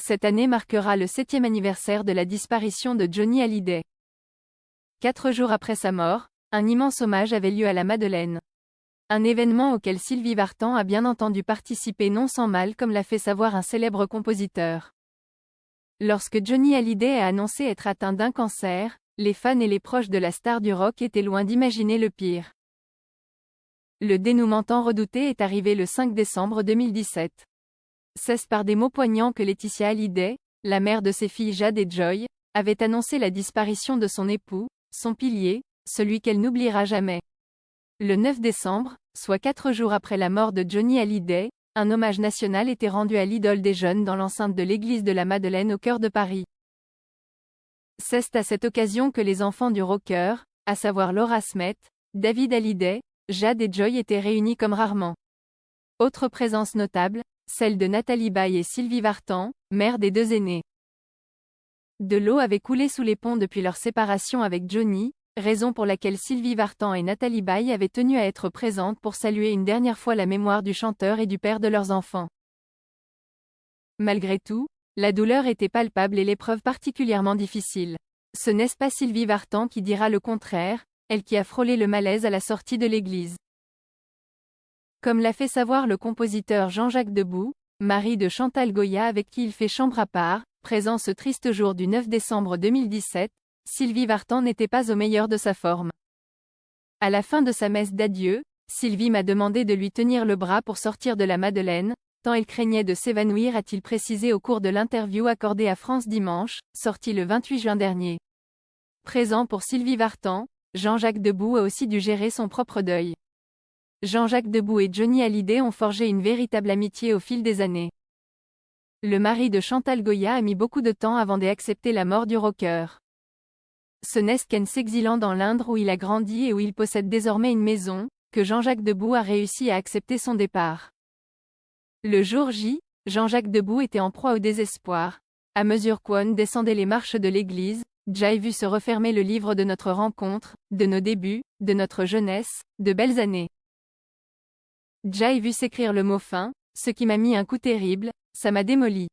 Cette année marquera le 7e anniversaire de la disparition de Johnny Hallyday. 4 jours après sa mort, un immense hommage avait lieu à la Madeleine. Un événement auquel Sylvie Vartan a bien entendu participer non sans mal, comme l'a fait savoir un célèbre compositeur. Lorsque Johnny Hallyday a annoncé être atteint d'un cancer, les fans et les proches de la star du rock étaient loin d'imaginer le pire. Le dénouement tant redouté est arrivé le 5 décembre 2017. C'est par des mots poignants que Laetitia Hallyday, la mère de ses filles Jade et Joy, avait annoncé la disparition de son époux, son pilier, celui qu'elle n'oubliera jamais. Le 9 décembre, soit 4 jours après la mort de Johnny Hallyday, un hommage national était rendu à l'idole des jeunes dans l'enceinte de l'église de la Madeleine au cœur de Paris. C'est à cette occasion que les enfants du rocker, à savoir Laura Smith, David Hallyday, Jade et Joy étaient réunis comme rarement. Autre présence notable, celle de Nathalie Baye et Sylvie Vartan, mère des deux aînés. De l'eau avait coulé sous les ponts depuis leur séparation avec Johnny, raison pour laquelle Sylvie Vartan et Nathalie Baye avaient tenu à être présentes pour saluer une dernière fois la mémoire du chanteur et du père de leurs enfants. Malgré tout, la douleur était palpable et l'épreuve particulièrement difficile. Ce n'est pas Sylvie Vartan qui dira le contraire, elle qui a frôlé le malaise à la sortie de l'église. Comme l'a fait savoir le compositeur Jean-Jacques Debout, mari de Chantal Goya avec qui il fait chambre à part, présent ce triste jour du 9 décembre 2017, Sylvie Vartan n'était pas au meilleur de sa forme. À la fin de sa messe d'adieu, Sylvie m'a demandé de lui tenir le bras pour sortir de la Madeleine, tant elle craignait de s'évanouir, a-t-il précisé au cours de l'interview accordée à France Dimanche, sortie le 28 juin dernier. Présent pour Sylvie Vartan, Jean-Jacques Debout a aussi dû gérer son propre deuil. Jean-Jacques Debout et Johnny Hallyday ont forgé une véritable amitié au fil des années. Le mari de Chantal Goya a mis beaucoup de temps avant d'accepter la mort du rocker. Ce n'est qu'en s'exilant dans l'Indre où il a grandi et où il possède désormais une maison, que Jean-Jacques Debout a réussi à accepter son départ. Le jour J, Jean-Jacques Debout était en proie au désespoir. À mesure qu'on descendait les marches de l'église, j'ai vu se refermer le livre de notre rencontre, de nos débuts, de notre jeunesse, de belles années. J'ai vu s'écrire le mot fin, ce qui m'a mis un coup terrible, ça m'a démoli.